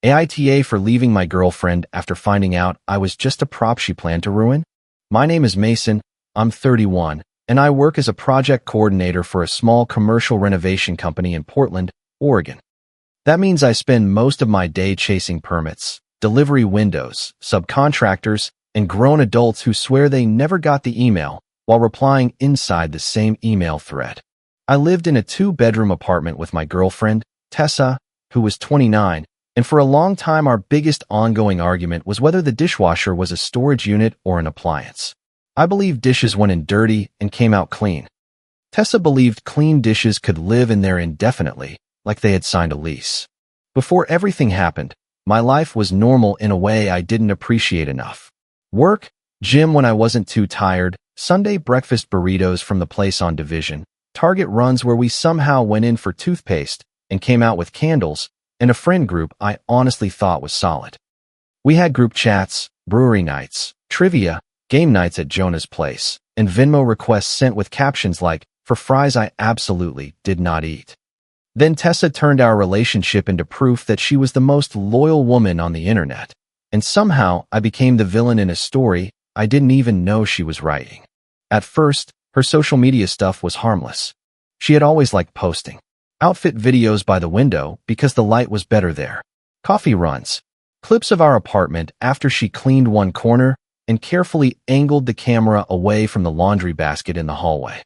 AITA for leaving my girlfriend after finding out I was just a prop she planned to ruin? My name is Mason, I'm 31, and I work as a project coordinator for a small commercial renovation company in Portland, Oregon. That means I spend most of my day chasing permits, delivery windows, subcontractors, and grown adults who swear they never got the email while replying inside the same email thread. I lived in a 2-bedroom apartment with my girlfriend, Tessa, who was 29, and for a long time our biggest ongoing argument was whether the dishwasher was a storage unit or an appliance. I believed dishes went in dirty and came out clean. Tessa believed clean dishes could live in there indefinitely, like they had signed a lease. Before everything happened, my life was normal in a way I didn't appreciate enough. Work, gym when I wasn't too tired, Sunday breakfast burritos from the place on Division, Target runs where we somehow went in for toothpaste and came out with candles, and a friend group I honestly thought was solid. We had group chats, brewery nights, trivia, game nights at Jonah's place, and Venmo requests sent with captions like, "For fries I absolutely did not eat." Then Tessa turned our relationship into proof that she was the most loyal woman on the internet, and somehow I became the villain in a story I didn't even know she was writing. At first, her social media stuff was harmless. She had always liked posting outfit videos by the window because the light was better there, coffee runs, clips of our apartment after she cleaned one corner and carefully angled the camera away from the laundry basket in the hallway.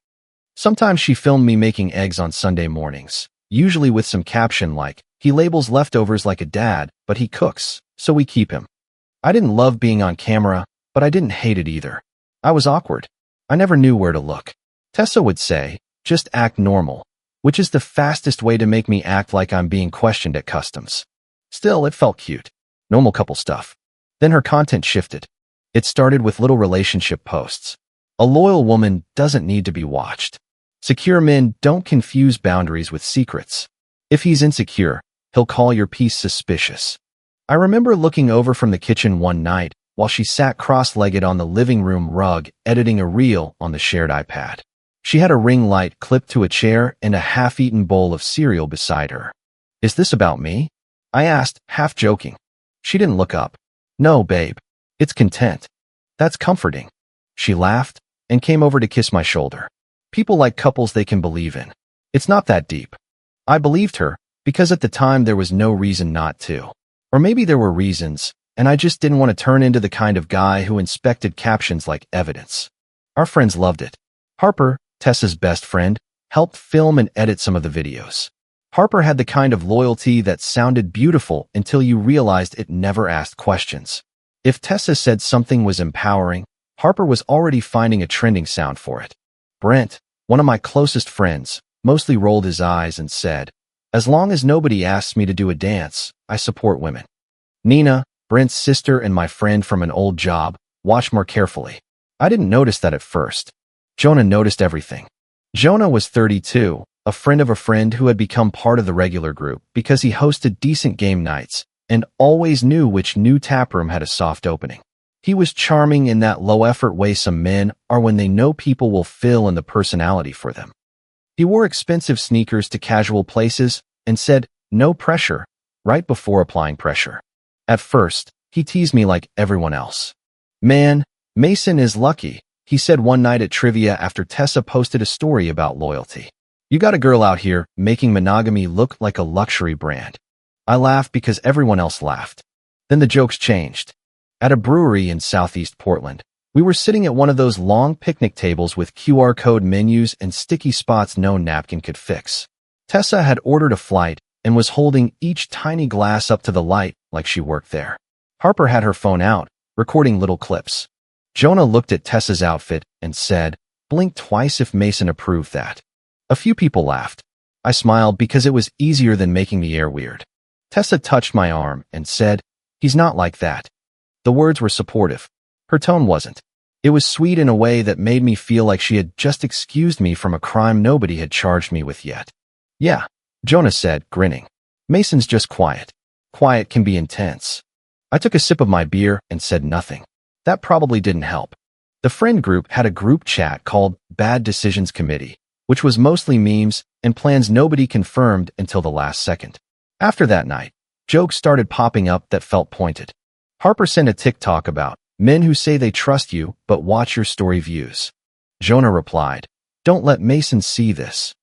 Sometimes she filmed me making eggs on Sunday mornings, usually with some caption like, "He labels leftovers like a dad, but he cooks, so we keep him." I didn't love being on camera, but I didn't hate it either. I was awkward. I never knew where to look. Tessa would say, "Just act normal," which is the fastest way to make me act like I'm being questioned at customs. Still, it felt cute. Normal couple stuff. Then her content shifted. It started with little relationship posts. A loyal woman doesn't need to be watched. Secure men don't confuse boundaries with secrets. If he's insecure, he'll call your piece suspicious. I remember looking over from the kitchen one night while she sat cross-legged on the living room rug editing a reel on the shared iPad. She had a ring light clipped to a chair and a half-eaten bowl of cereal beside her. "Is this about me?" I asked, half joking. She didn't look up. "No, babe. It's content." "That's comforting." She laughed and came over to kiss my shoulder. People like couples they can believe in. It's not that deep. I believed her because at the time there was no reason not to. Or maybe there were reasons, and I just didn't want to turn into the kind of guy who inspected captions like evidence. Our friends loved it. Harper, Tessa's best friend, helped film and edit some of the videos. Harper had the kind of loyalty that sounded beautiful until you realized it never asked questions. If Tessa said something was empowering, Harper was already finding a trending sound for it. Brent, one of my closest friends, mostly rolled his eyes and said, "As long as nobody asks me to do a dance, I support women." Nina, Brent's sister and my friend from an old job, watched more carefully. I didn't notice that at first. Jonah noticed everything. Jonah was 32, a friend of a friend who had become part of the regular group because he hosted decent game nights and always knew which new taproom had a soft opening. He was charming in that low-effort way some men are when they know people will fill in the personality for them. He wore expensive sneakers to casual places and said, "No pressure," right before applying pressure. At first, he teased me like everyone else. "Man, Mason is lucky," he said one night at trivia after Tessa posted a story about loyalty. "You got a girl out here making monogamy look like a luxury brand." I laughed because everyone else laughed. Then the jokes changed. At a brewery in southeast Portland, we were sitting at one of those long picnic tables with QR code menus and sticky spots no napkin could fix. Tessa had ordered a flight and was holding each tiny glass up to the light like she worked there. Harper had her phone out, recording little clips. Jonah looked at Tessa's outfit and said, "Blink twice if Mason approved that." A few people laughed. I smiled because it was easier than making the air weird. Tessa touched my arm and said, "He's not like that." The words were supportive. Her tone wasn't. It was sweet in a way that made me feel like she had just excused me from a crime nobody had charged me with yet. "Yeah," Jonah said, grinning. "Mason's just quiet. Quiet can be intense." I took a sip of my beer and said nothing. That probably didn't help. The friend group had a group chat called Bad Decisions Committee, which was mostly memes and plans nobody confirmed until the last second. After that night, Jokes started popping up that felt pointed. Harper sent a TikTok about men who say they trust you but watch your story views. Jonah replied, "Don't let Mason see this."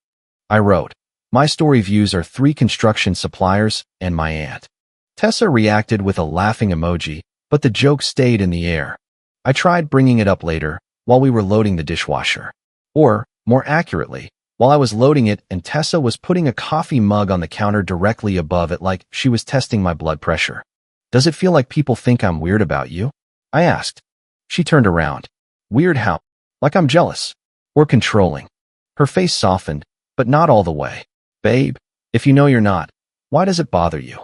I wrote, "My story views are 3 construction suppliers and my aunt." Tessa reacted with a laughing emoji, but the joke stayed in the air. I tried bringing it up later, while we were loading the dishwasher. Or, more accurately, while I was loading it and Tessa was putting a coffee mug on the counter directly above it like she was testing my blood pressure. "Does it feel like people think I'm weird about you?" I asked. She turned around. "Weird how? Like I'm jealous? Or controlling?" Her face softened, but not all the way. "Babe, if you know you're not, why does it bother you?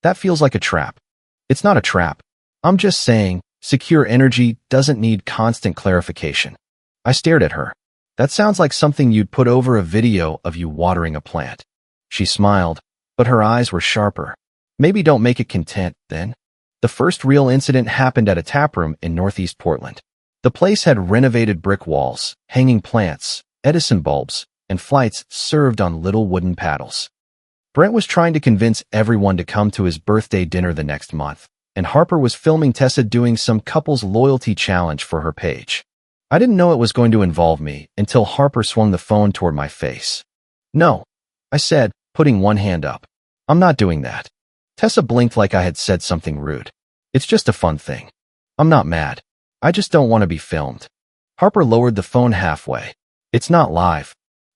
That feels like a trap." "It's not a trap. I'm just saying, secure energy doesn't need constant clarification." I stared at her. "That sounds like something you'd put over a video of you watering a plant." She smiled, but her eyes were sharper. "Maybe don't make it content, then." The first real incident happened at a taproom in Northeast Portland. The place had renovated brick walls, hanging plants, Edison bulbs, and flights served on little wooden paddles. Brent was trying to convince everyone to come to his birthday dinner the next month, and Harper was filming Tessa doing some couples loyalty challenge for her page. I didn't know it was going to involve me until Harper swung the phone toward my face. "No," I said, putting one hand up. "I'm not doing that." Tessa blinked like I had said something rude. "It's just a fun thing. I'm not mad. I just don't want to be filmed." Harper lowered the phone halfway. "It's not live.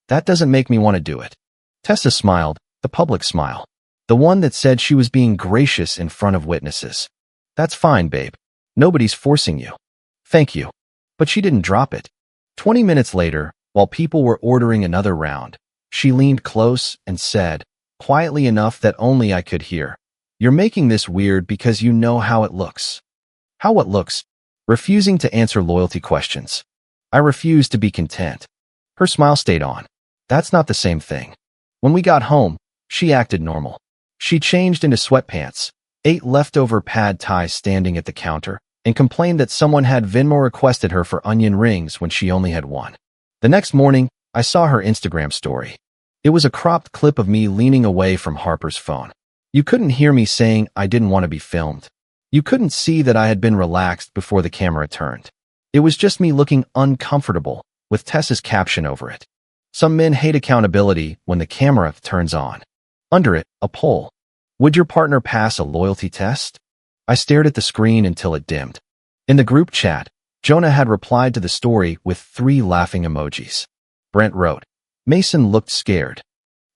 That doesn't make me want to do it." Tessa smiled, the public smile. The one that said she was being gracious in front of witnesses. "That's fine, babe. Nobody's forcing you." "Thank you." But she didn't drop it. 20 minutes later, while people were ordering another round, she leaned close and said, quietly enough that only I could hear, "You're making this weird because you know how it looks." "How what looks?" Refusing to answer loyalty questions. I refused to be content. Her smile stayed on. "That's not the same thing." When we got home, she acted normal. She changed into sweatpants, ate leftover pad thai standing at the counter, and complained that someone had Venmo requested her for onion rings when she only had one. The next morning, I saw her Instagram story. It was a cropped clip of me leaning away from Harper's phone. You couldn't hear me saying I didn't want to be filmed. You couldn't see that I had been relaxed before the camera turned. It was just me looking uncomfortable, with Tessa's caption over it. "Some men hate accountability when the camera turns on." Under it, a poll. "Would your partner pass a loyalty test?" I stared at the screen until it dimmed. In the group chat, Jonah had replied to the story with 3 laughing emojis. Brent wrote, "Mason looked scared."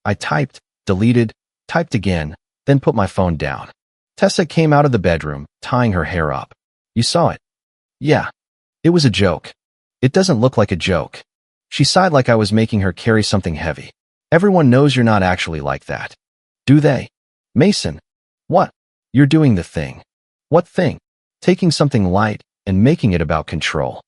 I typed, deleted, typed again, then put my phone down. Tessa came out of the bedroom, tying her hair up. "You saw it?" "Yeah. It was a joke." "It doesn't look like a joke." She sighed like I was making her carry something heavy. "Everyone knows you're not actually like that." "Do they?" "Mason." "What?" "You're doing the thing." "What thing?" "Taking something light and making it about control."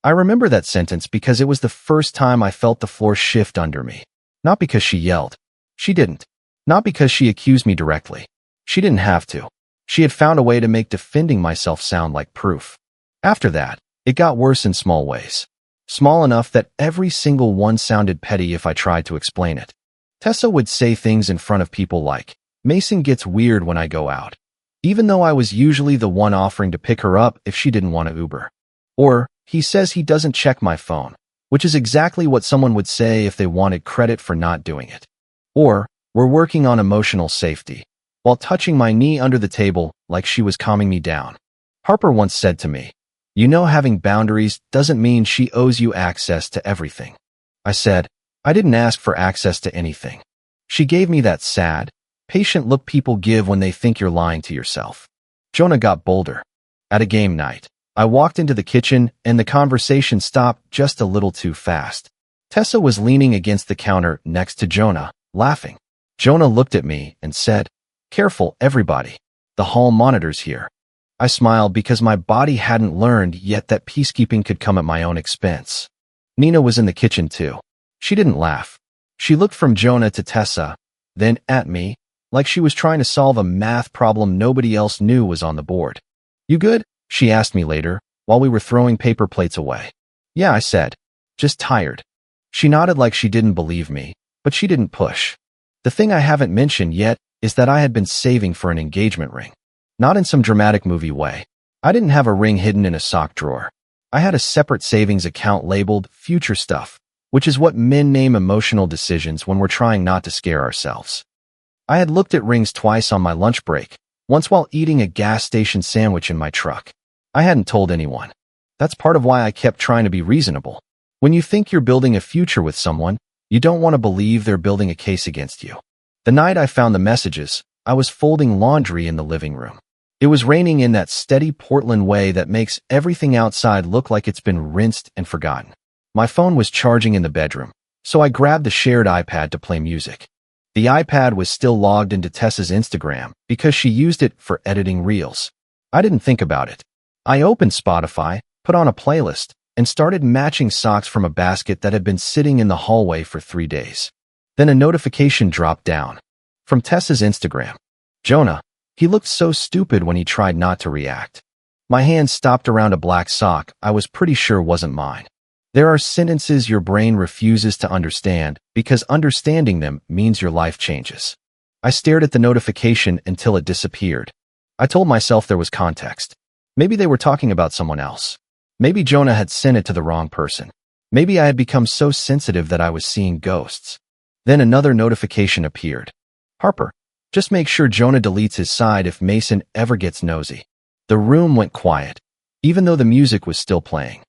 I remember that sentence because it was the first time I felt the floor shift under me. Not because she yelled. She didn't. Not because she accused me directly. She didn't have to. She had found a way to make defending myself sound like proof. After that, it got worse in small ways. Small enough that every single one sounded petty if I tried to explain it. Tessa would say things in front of people like, "Mason gets weird when I go out," even though I was usually the one offering to pick her up if she didn't want to Uber. Or, "He says he doesn't check my phone," which is exactly what someone would say if they wanted credit for not doing it. Or, "We're working on emotional safety," while touching my knee under the table like she was calming me down. Harper once said to me, "You know, having boundaries doesn't mean she owes you access to everything." I said, "I didn't ask for access to anything." She gave me that sad, patient look people give when they think you're lying to yourself. Jonah got bolder. At a game night, I walked into the kitchen and the conversation stopped just a little too fast. Tessa was leaning against the counter next to Jonah, laughing. Jonah looked at me and said, "Careful, everybody. The hall monitor's here." I smiled because my body hadn't learned yet that peacekeeping could come at my own expense. Nina was in the kitchen too. She didn't laugh. She looked from Jonah to Tessa, then at me, like she was trying to solve a math problem nobody else knew was on the board. "You good?" she asked me later, while we were throwing paper plates away. "Yeah," I said. "Just tired." She nodded like she didn't believe me, but she didn't push. The thing I haven't mentioned yet is that I had been saving for an engagement ring. Not in some dramatic movie way. I didn't have a ring hidden in a sock drawer. I had a separate savings account labeled future stuff, which is what men name emotional decisions when we're trying not to scare ourselves. I had looked at rings twice on my lunch break, once while eating a gas station sandwich in my truck. I hadn't told anyone. That's part of why I kept trying to be reasonable. When you think you're building a future with someone, you don't want to believe they're building a case against you. The night I found the messages, I was folding laundry in the living room. It was raining in that steady Portland way that makes everything outside look like it's been rinsed and forgotten. My phone was charging in the bedroom, so I grabbed the shared iPad to play music. The iPad was still logged into Tessa's Instagram because she used it for editing reels. I didn't think about it. I opened Spotify, put on a playlist, and started matching socks from a basket that had been sitting in the hallway for 3 days. Then a notification dropped down. From Tessa's Instagram. Jonah, he looked so stupid when he tried not to react. My hand stopped around a black sock I was pretty sure wasn't mine. There are sentences your brain refuses to understand because understanding them means your life changes. I stared at the notification until it disappeared. I told myself there was context. Maybe they were talking about someone else. Maybe Jonah had sent it to the wrong person. Maybe I had become so sensitive that I was seeing ghosts. Then another notification appeared. Harper, just make sure Jonah deletes his side if Mason ever gets nosy. The room went quiet, even though the music was still playing.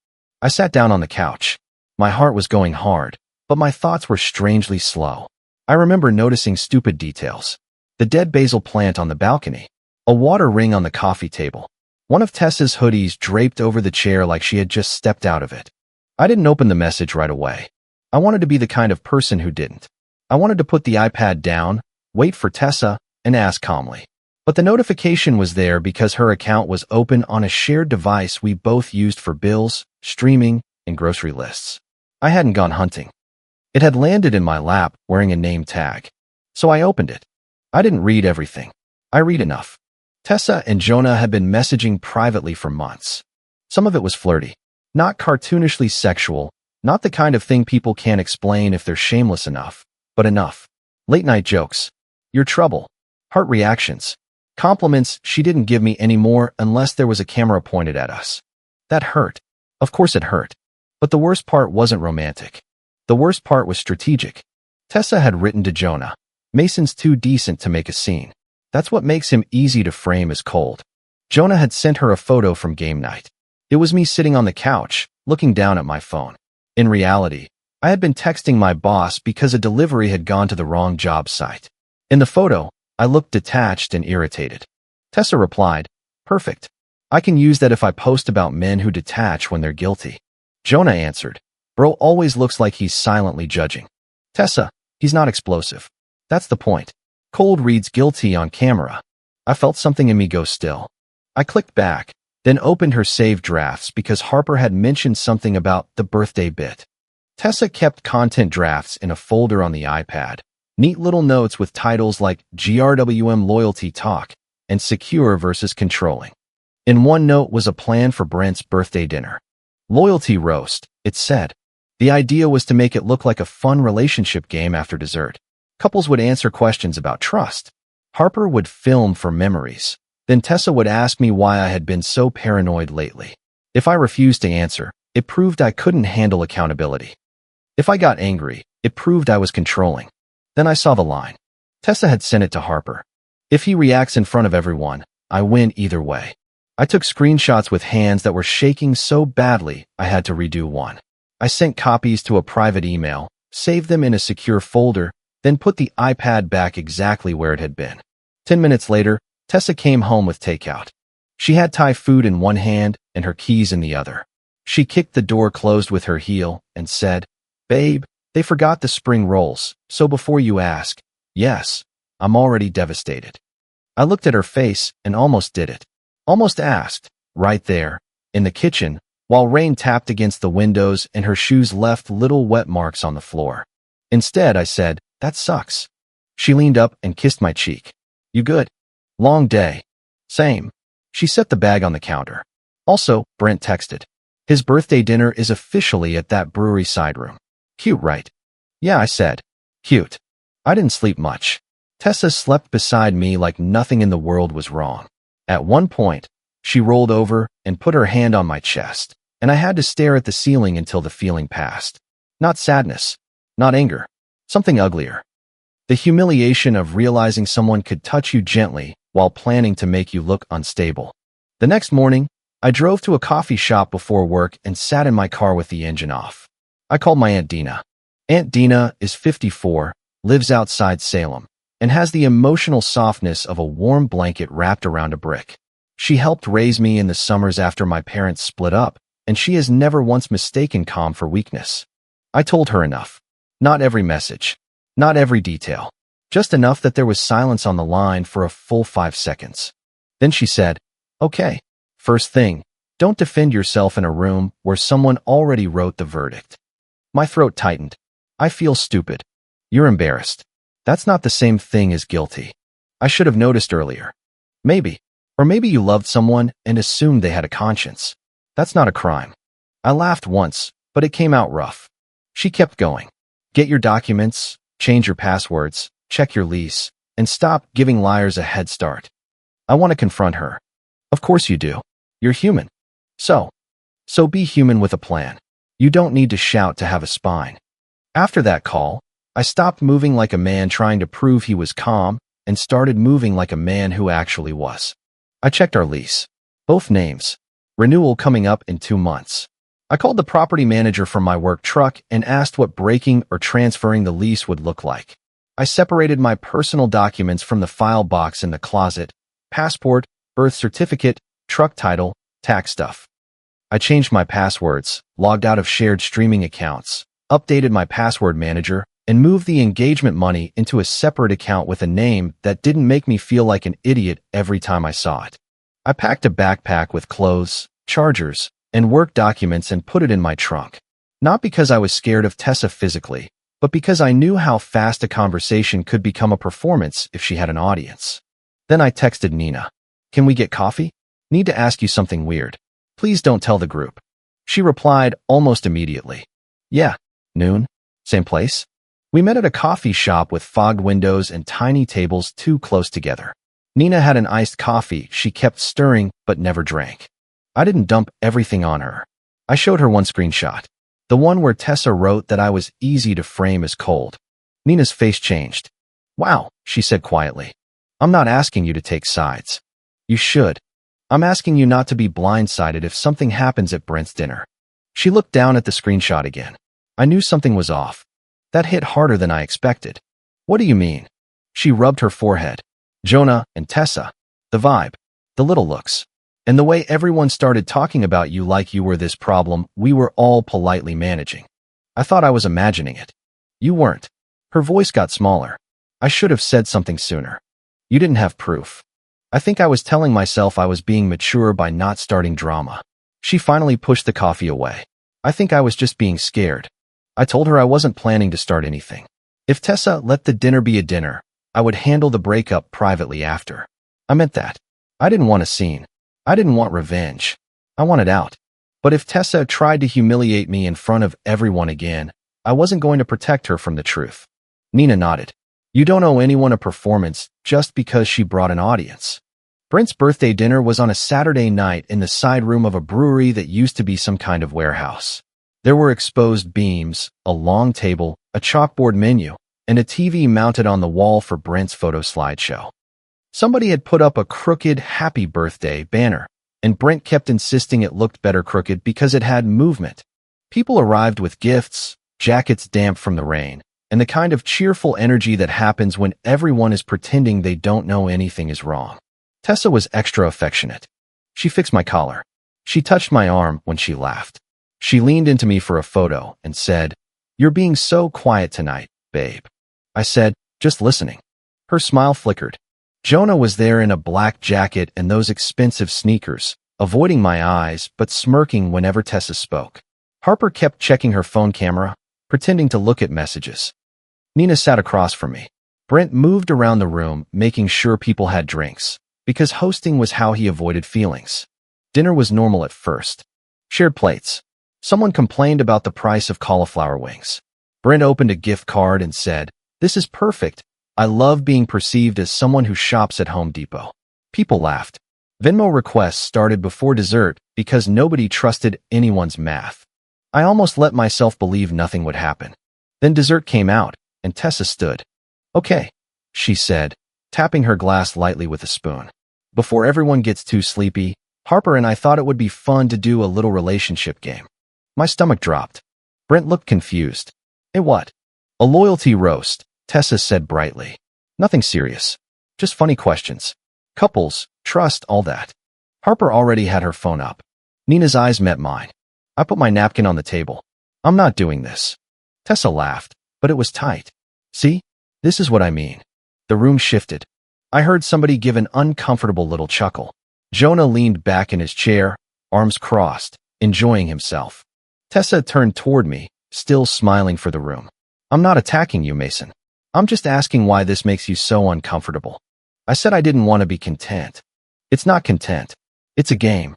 I sat down on the couch. My heart was going hard, but my thoughts were strangely slow. I remember noticing stupid details. The dead basil plant on the balcony. A water ring on the coffee table. One of Tessa's hoodies draped over the chair like she had just stepped out of it. I didn't open the message right away. I wanted to be the kind of person who didn't. I wanted to put the iPad down, wait for Tessa, and ask calmly. But the notification was there because her account was open on a shared device we both used for bills, streaming, and grocery lists. I hadn't gone hunting. It had landed in my lap wearing a name tag. So I opened it. I didn't read everything. I read enough. Tessa and Jonah had been messaging privately for months. Some of it was flirty. Not cartoonishly sexual, not the kind of thing people can't explain if they're shameless enough, but enough. Late-night jokes. Your trouble. Heart reactions. Compliments she didn't give me anymore unless there was a camera pointed at us. That hurt. Of course it hurt. But the worst part wasn't romantic. The worst part was strategic. Tessa had written to Jonah. Mason's too decent to make a scene. That's what makes him easy to frame as cold. Jonah had sent her a photo from game night. It was me sitting on the couch, looking down at my phone. In reality, I had been texting my boss because a delivery had gone to the wrong job site. In the photo, I looked detached and irritated. Tessa replied, "Perfect. I can use that if I post about men who detach when they're guilty." Jonah answered, "Bro always looks like he's silently judging." Tessa, he's not explosive. That's the point. Cold reads guilty on camera. I felt something in me go still. I clicked back, then opened her saved drafts because Harper had mentioned something about the birthday bit. Tessa kept content drafts in a folder on the iPad, neat little notes with titles like GRWM Loyalty Talk and Secure versus Controlling. In one note was a plan for Brent's birthday dinner. Loyalty roast, it said. The idea was to make it look like a fun relationship game after dessert. Couples would answer questions about trust. Harper would film for memories. Then Tessa would ask me why I had been so paranoid lately. If I refused to answer, it proved I couldn't handle accountability. If I got angry, it proved I was controlling. Then I saw the line. Tessa had sent it to Harper. If he reacts in front of everyone, I win either way. I took screenshots with hands that were shaking so badly I had to redo one. I sent copies to a private email, saved them in a secure folder, then put the iPad back exactly where it had been. 10 minutes later, Tessa came home with takeout. She had Thai food in one hand and her keys in the other. She kicked the door closed with her heel and said, "Babe, they forgot the spring rolls, so before you ask, yes, I'm already devastated." I looked at her face and almost did it. Almost asked, right there, in the kitchen, while rain tapped against the windows and her shoes left little wet marks on the floor. Instead, I said, "That sucks." She leaned up and kissed my cheek. "You good? Long day." "Same." She set the bag on the counter. Also, Brent texted. "His birthday dinner is officially at that brewery side room." "Cute, right?" "Yeah," I said. "Cute." I didn't sleep much. Tessa slept beside me like nothing in the world was wrong. At one point, she rolled over and put her hand on my chest, and I had to stare at the ceiling until the feeling passed. Not sadness, not anger, something uglier. The humiliation of realizing someone could touch you gently while planning to make you look unstable. The next morning, I drove to a coffee shop before work and sat in my car with the engine off. I called my Aunt Dina. Aunt Dina is 54, lives outside Salem, and has the emotional softness of a warm blanket wrapped around a brick. She helped raise me in the summers after my parents split up, and she has never once mistaken calm for weakness. I told her enough. Not every message. Not every detail. Just enough that there was silence on the line for a full 5 seconds. Then she said, "Okay. First thing, don't defend yourself in a room where someone already wrote the verdict." My throat tightened. I feel stupid. You're embarrassed. That's not the same thing as guilty. I should have noticed earlier. Maybe. Or maybe you loved someone and assumed they had a conscience. That's not a crime. I laughed once, but it came out rough. She kept going. Get your documents, change your passwords, check your lease, and stop giving liars a head start. I want to confront her. Of course you do. You're human. So be human with a plan. You don't need to shout to have a spine. After that call, I stopped moving like a man trying to prove he was calm and started moving like a man who actually was. I checked our lease. Both names. Renewal coming up in 2 months. I called the property manager from my work truck and asked what breaking or transferring the lease would look like. I separated my personal documents from the file box in the closet: passport, birth certificate, truck title, tax stuff. I changed my passwords, logged out of shared streaming accounts, updated my password manager, and moved the engagement money into a separate account with a name that didn't make me feel like an idiot every time I saw it. I packed a backpack with clothes, chargers, and work documents and put it in my trunk. Not because I was scared of Tessa physically, but because I knew how fast a conversation could become a performance if she had an audience. Then I texted Nina. "Can we get coffee? Need to ask you something weird. Please don't tell the group." She replied almost immediately. "Yeah, noon, same place." We met at a coffee shop with fogged windows and tiny tables too close together. Nina had an iced coffee she kept stirring but never drank. I didn't dump everything on her. I showed her one screenshot, the one where Tessa wrote that I was easy to frame as cold. Nina's face changed. "Wow," she said quietly. "I'm not asking you to take sides. You should. I'm asking you not to be blindsided if something happens at Brent's dinner." She looked down at the screenshot again. I knew something was off. That hit harder than I expected. "What do you mean?" She rubbed her forehead. "Jonah and Tessa. The vibe. The little looks. And the way everyone started talking about you like you were this problem we were all politely managing. I thought I was imagining it. You weren't." Her voice got smaller. "I should have said something sooner. You didn't have proof. I think I was telling myself I was being mature by not starting drama." She finally pushed the coffee away. "I think I was just being scared." I told her I wasn't planning to start anything. If Tessa let the dinner be a dinner, I would handle the breakup privately after. I meant that. I didn't want a scene. I didn't want revenge. I wanted out. But if Tessa tried to humiliate me in front of everyone again, I wasn't going to protect her from the truth. Nina nodded. "You don't owe anyone a performance just because she brought an audience." Brent's birthday dinner was on a Saturday night in the side room of a brewery that used to be some kind of warehouse. There were exposed beams, a long table, a chalkboard menu, and a TV mounted on the wall for Brent's photo slideshow. Somebody had put up a crooked "Happy Birthday" banner, and Brent kept insisting it looked better crooked because it had movement. People arrived with gifts, jackets damp from the rain, and the kind of cheerful energy that happens when everyone is pretending they don't know anything is wrong. Tessa was extra affectionate. She fixed my collar. She touched my arm when she laughed. She leaned into me for a photo and said, "You're being so quiet tonight, babe." I said, "Just listening." Her smile flickered. Jonah was there in a black jacket and those expensive sneakers, avoiding my eyes but smirking whenever Tessa spoke. Harper kept checking her phone camera, pretending to look at messages. Nina sat across from me. Brent moved around the room, making sure people had drinks, because hosting was how he avoided feelings. Dinner was normal at first. Shared plates. Someone complained about the price of cauliflower wings. Brent opened a gift card and said, "This is perfect. I love being perceived as someone who shops at Home Depot. People laughed. Venmo requests started before dessert because nobody trusted anyone's math. I almost let myself believe nothing would happen. Then dessert came out, and Tessa stood. "Okay," she said, tapping her glass lightly with a spoon. "Before everyone gets too sleepy, Harper and I thought it would be fun to do a little relationship game." My stomach dropped. Brent looked confused. "Eh, what?" "A loyalty roast," Tessa said brightly. "Nothing serious. Just funny questions. Couples, trust, all that." Harper already had her phone up. Nina's eyes met mine. I put my napkin on the table. "I'm not doing this." Tessa laughed, but it was tight. "See? This is what I mean." The room shifted. I heard somebody give an uncomfortable little chuckle. Jonah leaned back in his chair, arms crossed, enjoying himself. Tessa turned toward me, still smiling for the room. "I'm not attacking you, Mason. I'm just asking why this makes you so uncomfortable." I said I didn't want to be content. "It's not content. It's a game."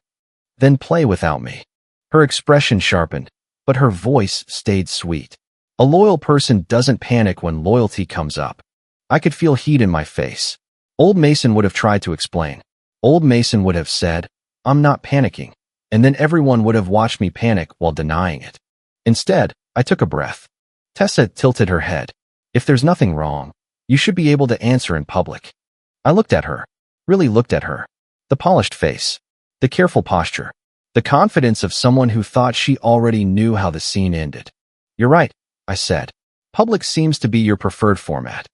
"Then play without me." Her expression sharpened, but her voice stayed sweet. A loyal person doesn't panic when loyalty comes up. I could feel heat in my face. Old Mason would have tried to explain. Old Mason would have said, "I'm not panicking," and then everyone would have watched me panic while denying it. Instead, I took a breath. Tessa tilted her head. "If there's nothing wrong, you should be able to answer in public." I looked at her, really looked at her. The polished face, the careful posture, the confidence of someone who thought she already knew how the scene ended. "You're right," I said. "Public seems to be your preferred format."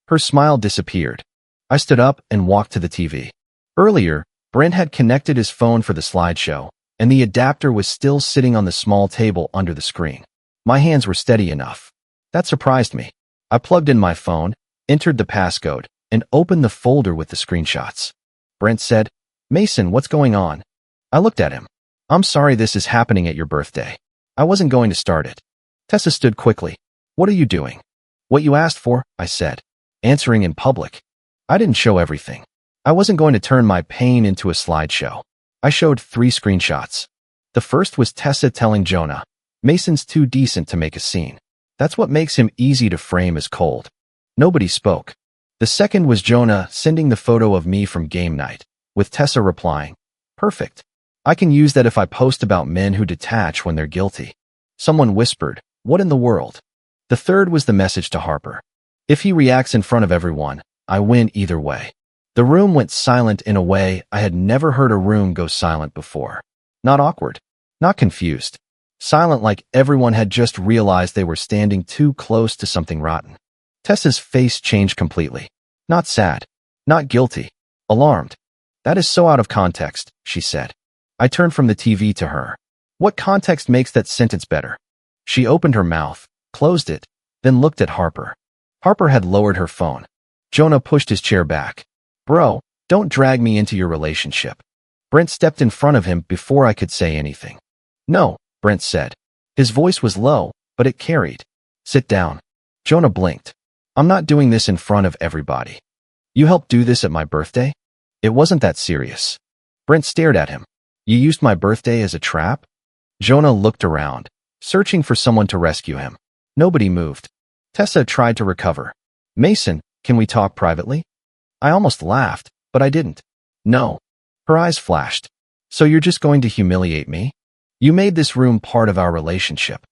Her smile disappeared. I stood up and walked to the TV. Earlier, Brent had connected his phone for the slideshow, and the adapter was still sitting on the small table under the screen. My hands were steady enough. That surprised me. I plugged in my phone, entered the passcode, and opened the folder with the screenshots. Brent said, "Mason, what's going on?" I looked at him. "I'm sorry this is happening at your birthday. I wasn't going to start it." Tessa stood quickly. "What are you doing?" "What you asked for," I said. "Answering in public." I didn't show everything. I wasn't going to turn my pain into a slideshow. I showed 3 screenshots. The first was Tessa telling Jonah, "Mason's too decent to make a scene. That's what makes him easy to frame as cold." Nobody spoke. The second was Jonah sending the photo of me from game night, with Tessa replying, "Perfect. I can use that if I post about men who detach when they're guilty." Someone whispered, "What in the world?" The third was the message to Harper. "If he reacts in front of everyone, I win either way." The room went silent in a way I had never heard a room go silent before. Not awkward, not confused. Silent like everyone had just realized they were standing too close to something rotten. Tessa's face changed completely. Not sad, not guilty, alarmed. "That is so out of context," she said. I turned from the TV to her. "What context makes that sentence better?" She opened her mouth, closed it, then looked at Harper. Harper had lowered her phone. Jonah pushed his chair back. "Bro, don't drag me into your relationship." Brent stepped in front of him before I could say anything. "No," Brent said. His voice was low, but it carried. "Sit down." Jonah blinked. "I'm not doing this in front of everybody." "You helped do this at my birthday?" "It wasn't that serious." Brent stared at him. "You used my birthday as a trap?" Jonah looked around, searching for someone to rescue him. Nobody moved. Tessa tried to recover. "Mason, can we talk privately?" I almost laughed, but I didn't. "No." Her eyes flashed. "So you're just going to humiliate me? You made this room part of our relationship.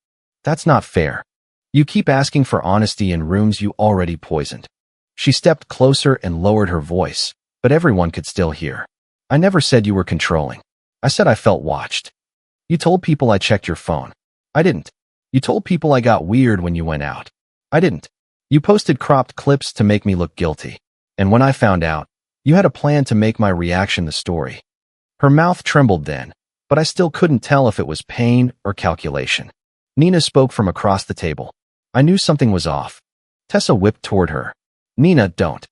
That's not fair. You keep asking for honesty in rooms you already poisoned." She stepped closer and lowered her voice, but everyone could still hear. "I never said you were controlling. I said I felt watched. You told people I checked your phone. I didn't. You told people I got weird when you went out. I didn't. You posted cropped clips to make me look guilty. And when I found out, you had a plan to make my reaction the story." Her mouth trembled then, but I still couldn't tell if it was pain or calculation. Nina spoke from across the table. I knew something was off. Tessa whipped toward her. "Nina, don't."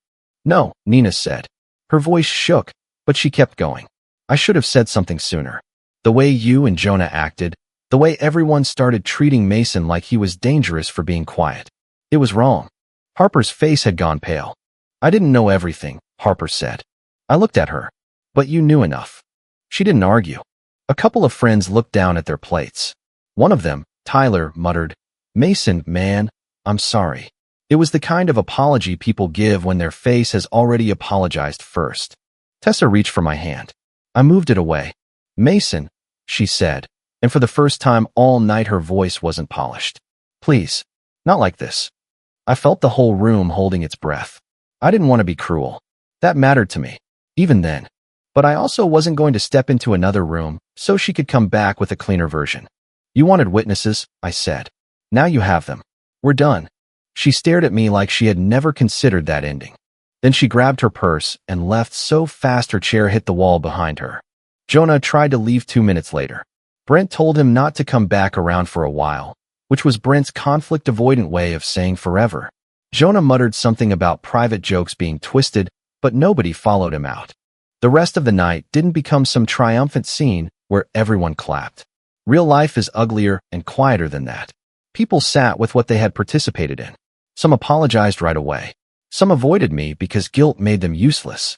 "No," Nina said. Her voice shook, but she kept going. "I should have said something sooner. The way you and Jonah acted, the way everyone started treating Mason like he was dangerous for being quiet. It was wrong." Harper's face had gone pale. "I didn't know everything," Harper said. I looked at her. "But you knew enough." She didn't argue. A couple of friends looked down at their plates. One of them, Tyler, muttered, "Mason, man, I'm sorry." It was the kind of apology people give when their face has already apologized first. Tessa reached for my hand. I moved it away. "Mason," she said, and for the first time all night her voice wasn't polished. "Please, not like this." I felt the whole room holding its breath. I didn't want to be cruel. That mattered to me, even then. But I also wasn't going to step into another room so she could come back with a cleaner version. "You wanted witnesses," I said. "Now you have them. We're done." She stared at me like she had never considered that ending. Then she grabbed her purse and left so fast her chair hit the wall behind her. Jonah tried to leave 2 minutes later. Brent told him not to come back around for a while, which was Brent's conflict-avoidant way of saying forever. Jonah muttered something about private jokes being twisted, but nobody followed him out. The rest of the night didn't become some triumphant scene where everyone clapped. Real life is uglier and quieter than that. People sat with what they had participated in. Some apologized right away. Some avoided me because guilt made them useless.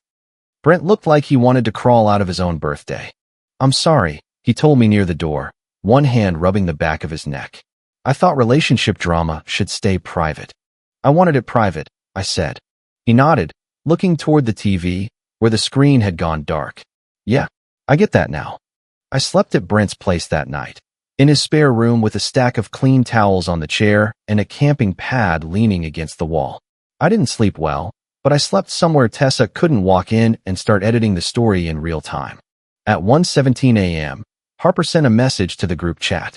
Brent looked like he wanted to crawl out of his own birthday. "I'm sorry," he told me near the door, one hand rubbing the back of his neck. "I thought relationship drama should stay private." "I wanted it private," I said. He nodded, looking toward the TV, where the screen had gone dark. "Yeah, I get that now." I slept at Brent's place that night, in his spare room with a stack of clean towels on the chair and a camping pad leaning against the wall. I didn't sleep well, but I slept somewhere Tessa couldn't walk in and start editing the story in real time. At 1:17 a.m., Harper sent a message to the group chat.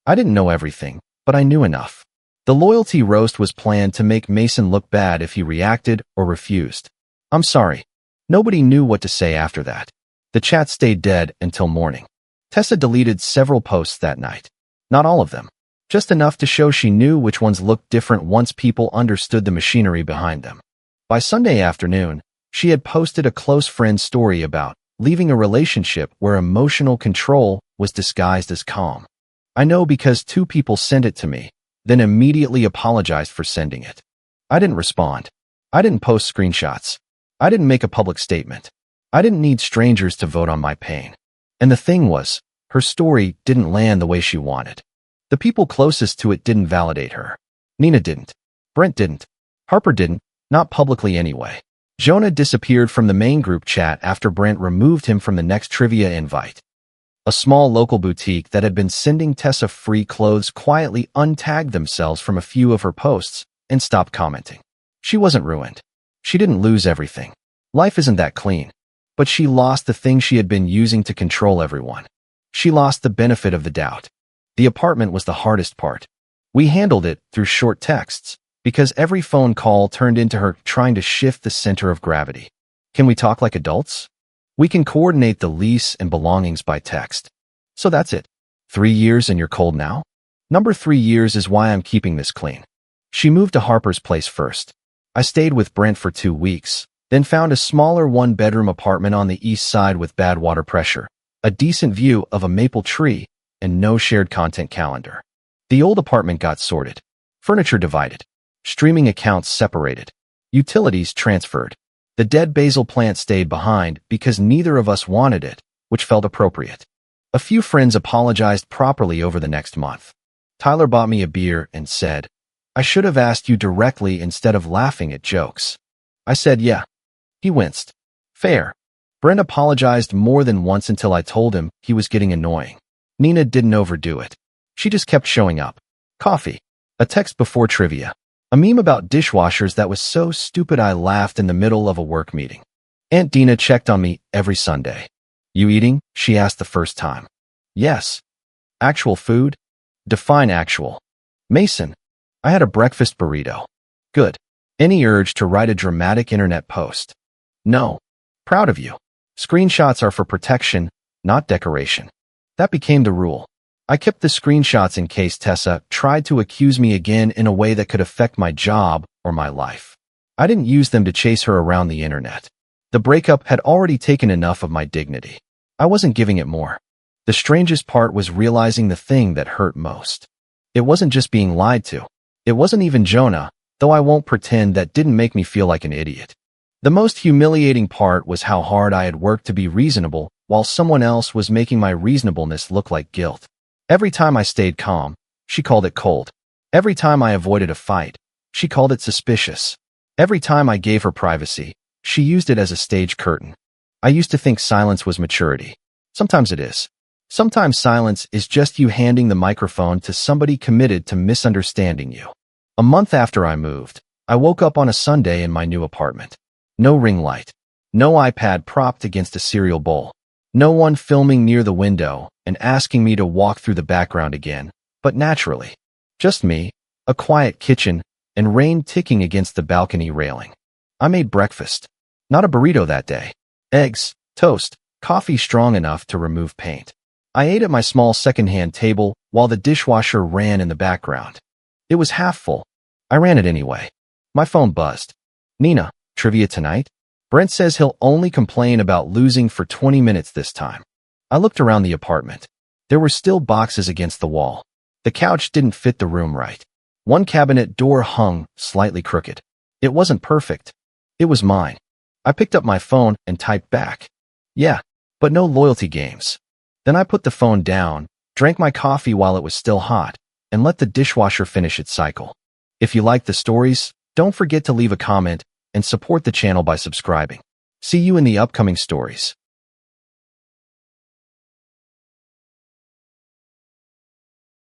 I didn't know everything, but I knew enough. The loyalty roast was planned to make Mason look bad if he reacted or refused. "I'm sorry." Nobody knew what to say after that. The chat stayed dead until morning. Tessa deleted several posts that night. Not all of them. Just enough to show she knew which ones looked different once people understood the machinery behind them. By Sunday afternoon, she had posted a close friend story about leaving a relationship where emotional control was disguised as calm. I know because 2 people sent it to me, then immediately apologized for sending it. I didn't respond. I didn't post screenshots. I didn't make a public statement. I didn't need strangers to vote on my pain. And the thing was, her story didn't land the way she wanted. The people closest to it didn't validate her. Nina didn't. Brent didn't. Harper didn't, not publicly anyway. Jonah disappeared from the main group chat after Brent removed him from the next trivia invite. A small local boutique that had been sending Tessa free clothes quietly untagged themselves from a few of her posts and stopped commenting. She wasn't ruined. She didn't lose everything. Life isn't that clean. But she lost the thing she had been using to control everyone. She lost the benefit of the doubt. The apartment was the hardest part. We handled it through short texts, because every phone call turned into her trying to shift the center of gravity. Can we talk like adults? We can coordinate the lease and belongings by text. So that's it. 3 years and you're cold now? Number 3 years is why I'm keeping this clean. She moved to Harper's place first. I stayed with Brent for 2 weeks, then found a smaller 1-bedroom apartment on the east side with bad water pressure, a decent view of a maple tree, and no shared content calendar. The old apartment got sorted. Furniture divided. Streaming accounts separated. Utilities transferred. The dead basil plant stayed behind because neither of us wanted it, which felt appropriate. A few friends apologized properly over the next month. Tyler bought me a beer and said, "I should have asked you directly instead of laughing at jokes." I said, "Yeah." He winced. Fair. Brent apologized more than once until I told him he was getting annoying. Nina didn't overdo it. She just kept showing up. Coffee. A text before trivia. A meme about dishwashers that was so stupid I laughed in the middle of a work meeting. Aunt Dina checked on me every Sunday. "You eating?" she asked the first time. "Yes." "Actual food?" Define actual. "Mason, I had a breakfast burrito." "Good." Any urge to write a dramatic internet post? "No." "Proud of you." Screenshots are for protection, not decoration. That became the rule. I kept the screenshots in case Tessa tried to accuse me again in a way that could affect my job or my life. I didn't use them to chase her around the internet. The breakup had already taken enough of my dignity. I wasn't giving it more. The strangest part was realizing the thing that hurt most. It wasn't just being lied to. It wasn't even Jonah, though I won't pretend that didn't make me feel like an idiot. The most humiliating part was how hard I had worked to be reasonable while someone else was making my reasonableness look like guilt. Every time I stayed calm, she called it cold. Every time I avoided a fight, She called it suspicious. Every time I gave her privacy, she used it as a stage curtain. I used to think silence was maturity. Sometimes it is. Sometimes silence is just you handing the microphone to somebody committed to misunderstanding you. A month after I moved, I woke up on a Sunday in my new apartment. No ring light. No iPad propped against a cereal bowl. No one filming near the window and asking me to walk through the background again, but naturally. Just me, a quiet kitchen, and rain ticking against the balcony railing. I made breakfast. Not a burrito that day. Eggs, toast, coffee strong enough to remove paint. I ate at my small second-hand table while the dishwasher ran in the background. It was half full. I ran it anyway. My phone buzzed. Nina, trivia tonight? Brent says he'll only complain about losing for 20 minutes this time. I looked around the apartment. There were still boxes against the wall. The couch didn't fit the room right. One cabinet door hung slightly crooked. It wasn't perfect. It was mine. I picked up my phone and typed back. Yeah, but no loyalty games. Then I put the phone down, drank my coffee while it was still hot, and let the dishwasher finish its cycle. If you like the stories, don't forget to leave a comment and support the channel by subscribing. See you in the upcoming stories.